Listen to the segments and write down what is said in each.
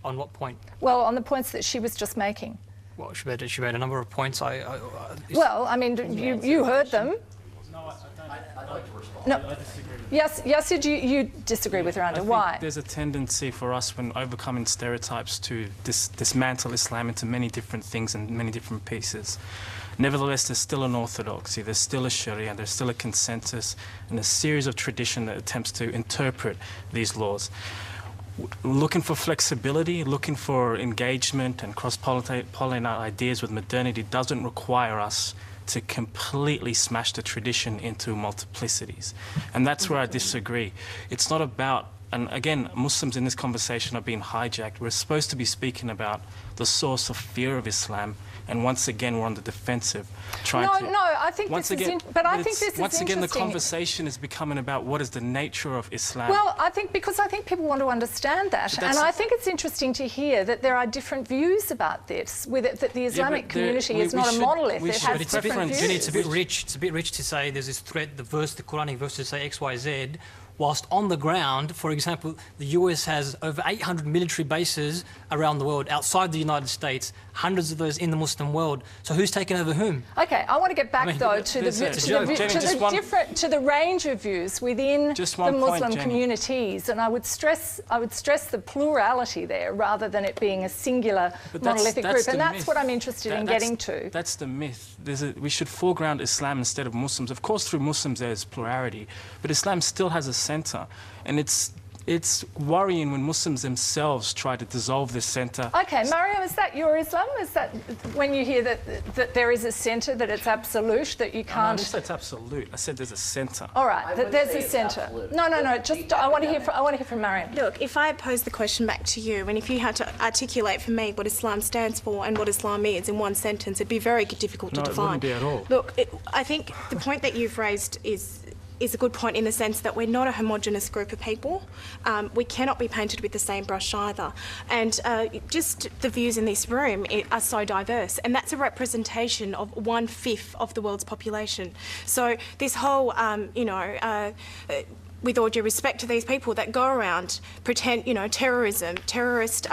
On what point? Well, on the points that she was just making. Well, she made a number of points. Well, I mean, you heard them. No, I'd like to respond. No. I disagree with Yes, you disagree with Randa. Why? There's a tendency for us when overcoming stereotypes to dismantle Islam into many different things and many different pieces. Nevertheless, there's still an orthodoxy, there's still a Sharia, there's still a consensus and a series of tradition that attempts to interpret these laws. Looking for flexibility, looking for engagement and cross-pollinating ideas with modernity doesn't require us to completely smash the tradition into multiplicities. And that's where I disagree. It's not about, and again, Muslims in this conversation are being hijacked. We're supposed to be speaking about the source of fear of Islam, and once again we're on the defensive. I think this is once again the conversation is becoming about what is the nature of Islam. Well, I think people want to understand that, and I think it's interesting to hear that there are different views about this, that the Islamic community is not a monolith. It has different views. It's a bit rich. It's a bit rich to say there's this threat, the Quranic verse to say X, Y, Z, whilst on the ground, for example, the US has over 800 military bases around the world, outside the United States, hundreds of those in the Muslim world. So who's taken over whom? Okay, I want to get back though to the range of views within the Muslim communities, and I would stress the plurality there rather than it being a singular monolithic group, and that's what I'm interested in getting to. That's the myth. We should foreground Islam instead of Muslims. Of course, through Muslims there's plurality, but Islam still has a centre, and it's worrying when Muslims themselves try to dissolve this centre. Okay, Mariam, is that your Islam? Is that when you hear that there is a centre, that it's absolute, that you can't... No, I didn't say it's absolute. I said there's a centre. All right, there's a centre. No. Just I want to hear from Mariam. Look, if I pose the question back to you, and if you had to articulate for me what Islam stands for and what Islam is in one sentence, it'd be very difficult to define. No, it wouldn't be at all. Look, I think the point that you've raised is a good point in the sense that we're not a homogenous group of people. We cannot be painted with the same brush either. And just the views in this room are so diverse, and that's a representation of 1/5 of the world's population. So this whole, with all due respect to these people that go around pretend, terrorist,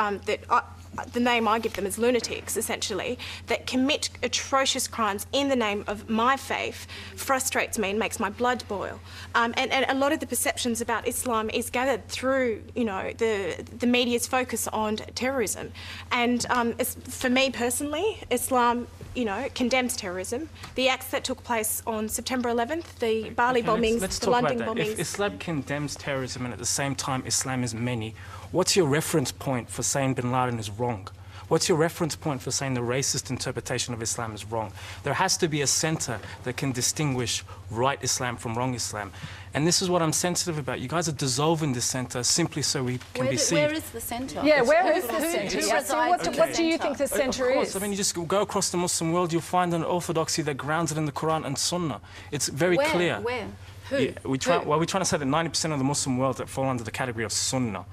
the name I give them is lunatics, essentially, that commit atrocious crimes in the name of my faith, frustrates me and makes my blood boil. And a lot of the perceptions about Islam is gathered through, the media's focus on terrorism. And for me personally, Islam, condemns terrorism. The acts that took place on September 11th, the Bali bombings, the London bombings. If Islam condemns terrorism and at the same time Islam is many, what's your reference point for saying bin Laden is wrong? What's your reference point for saying the racist interpretation of Islam is wrong? There has to be a centre that can distinguish right Islam from wrong Islam. And this is what I'm sensitive about. You guys are dissolving this centre simply so we can be seen. Where is the centre? Yeah, where is the centre? What do you think the centre is? I mean, you just go across the Muslim world, you'll find an orthodoxy that grounds it in the Quran and Sunnah. It's very clear. Where? Who? Yeah, we're trying to say that 90% of the Muslim world that fall under the category of Sunnah,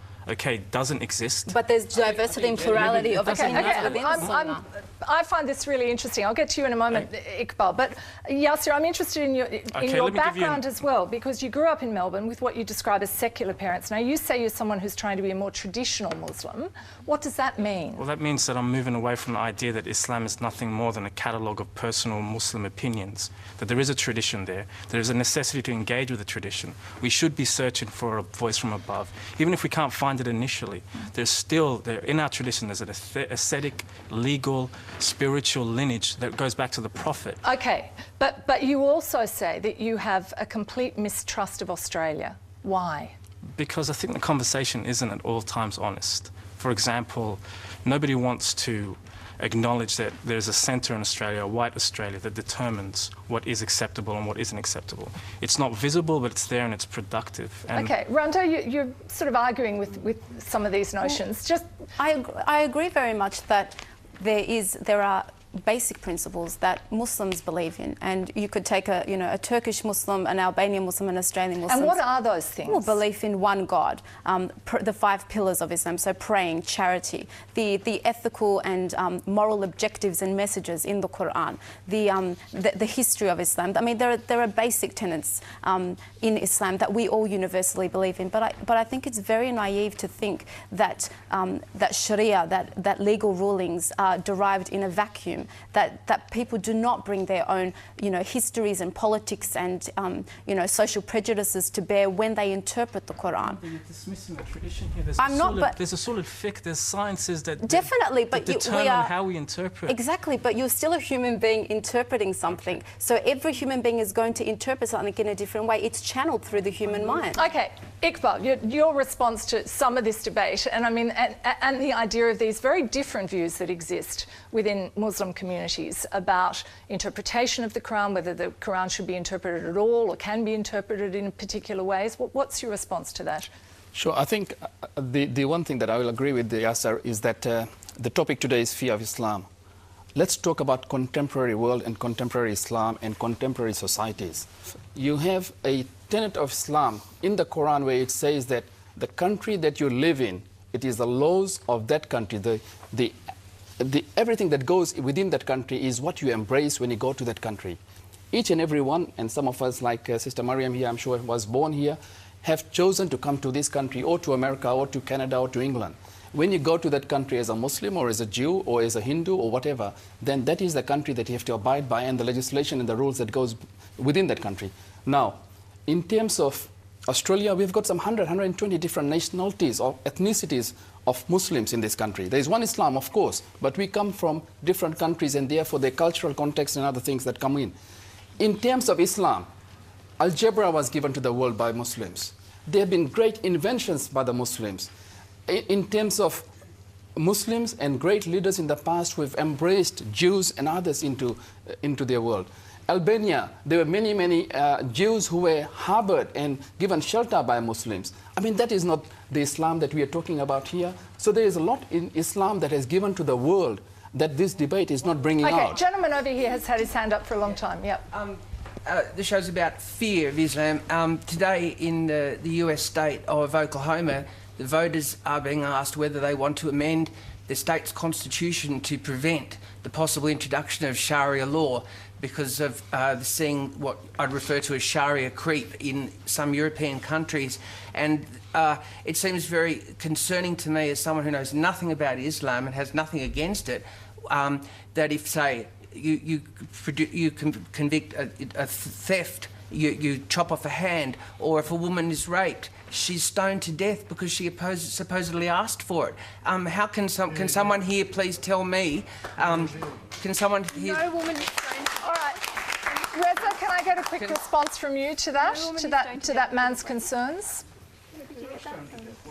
doesn't exist. But there's diversity and plurality of opinions within Sunnah. I find this really interesting. I'll get to you in a moment, Iqbal. But Yasser, I'm interested in your background as well, because you grew up in Melbourne with what you describe as secular parents. Now, you say you're someone who's trying to be a more traditional Muslim. What does that mean? Well, that means that I'm moving away from the idea that Islam is nothing more than a catalogue of personal Muslim opinions, that there is a tradition there, there is a necessity to engage with the tradition. We should be searching for a voice from above. Even if we can't find it initially, in our tradition, there's an ascetic, legal, spiritual lineage that goes back to the Prophet. Okay, but you also say that you have a complete mistrust of Australia. Why? Because I think the conversation isn't at all times honest. For example, nobody wants to acknowledge that there's a centre in Australia, a white Australia, that determines what is acceptable and what isn't acceptable. It's not visible, but it's there and it's productive. And okay, Randa, you're sort of arguing with some of these notions. I agree very much that there are basic principles that Muslims believe in. And you could take a Turkish Muslim, an Albanian Muslim, an Australian Muslim. And what are those things? Well, belief in one God, the 5 pillars of Islam, so praying, charity, the ethical and moral objectives and messages in the Quran, the history of Islam. I mean, there are basic tenets in Islam that we all universally believe in. But I think it's very naive to think that that Sharia, that legal rulings are derived in a vacuum, that people do not bring their own, histories and politics and, social prejudices to bear when they interpret the Quran. You're dismissing the tradition here. There's a solid fiqh, there's sciences that definitely, but determine how we interpret. Exactly, but you're still a human being interpreting something. So every human being is going to interpret something in a different way. It's channeled through the human mind. Okay, Iqbal, your response to some of this debate, and I mean, and the idea of these very different views that exist within Muslim communities about interpretation of the Quran, whether the Quran should be interpreted at all or can be interpreted in particular ways. What's your response to that? Sure. I think the one thing that I will agree with Yasser is that the topic today is fear of Islam. Let's talk about contemporary world and contemporary Islam and contemporary societies. You have a tenet of Islam in the Quran where it says that the country that you live in, it is the laws of that country, everything that goes within that country is what you embrace when you go to that country. Each and every one, and some of us, like Sister Mariam here, I'm sure was born here, have chosen to come to this country or to America or to Canada or to England. When you go to that country as a Muslim or as a Jew or as a Hindu or whatever, then that is the country that you have to abide by and the legislation and the rules that goes within that country. Now, in terms of Australia, we've got some 120 different nationalities or ethnicities of Muslims in this country. There is one Islam, of course, but we come from different countries and therefore the cultural context and other things that come in. In terms of Islam, algebra was given to the world by Muslims. There have been great inventions by the Muslims. In terms of Muslims and great leaders in the past who have embraced Jews and others into their world. Albania, there were many Jews who were harbored and given shelter by Muslims. I mean, that is not the Islam that we are talking about here. So there is a lot in Islam that has given to the world that this debate is not bringing out. Okay, gentleman over here has had his hand up for a long time. Yep. The show's about fear of Islam. Today in the US state of Oklahoma, the voters are being asked whether they want to amend the state's constitution to prevent the possible introduction of Sharia law because of seeing what I'd refer to as Sharia creep in some European countries. And it seems very concerning to me as someone who knows nothing about Islam and has nothing against it, that if, say, you convict a theft, you chop off a hand, or if a woman is raped, she's stoned to death because she supposedly asked for it. How can someone here please tell me? Can someone here? No woman is stoned. All right, Reza, can I get a quick response from you to that? To that man's concerns?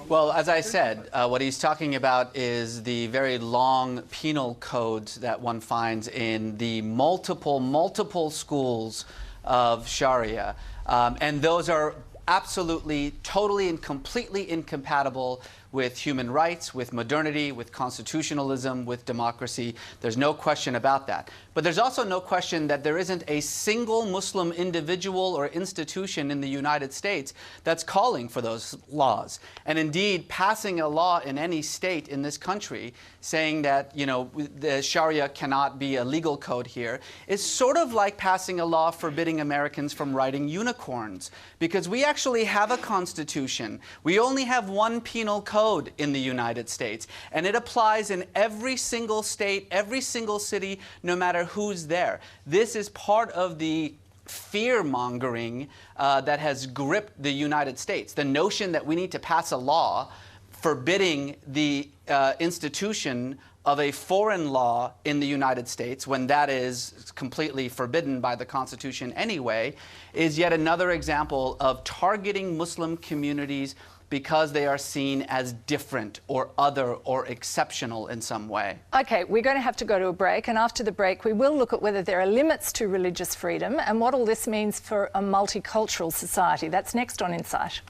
Well, as I said, what he's talking about is the very long penal codes that one finds in the multiple schools of Sharia. And those are absolutely, totally and completely incompatible with human rights, with modernity, with constitutionalism, with democracy. There's no question about that. But there's also no question that there isn't a single Muslim individual or institution in the United States that's calling for those laws. And indeed, passing a law in any state in this country saying that, the Sharia cannot be a legal code here is sort of like passing a law forbidding Americans from riding unicorns. Because we actually have a constitution. We only have one penal code in the United States, and it applies in every single state, every single city, no matter who's there. This is part of the fear-mongering that has gripped the United States. The notion that we need to pass a law forbidding the institution of a foreign law in the United States, when that is completely forbidden by the Constitution anyway, is yet another example of targeting Muslim communities because they are seen as different or other or exceptional in some way. Okay, we're going to have to go to a break, and after the break we will look at whether there are limits to religious freedom and what all this means for a multicultural society. That's next on Insight.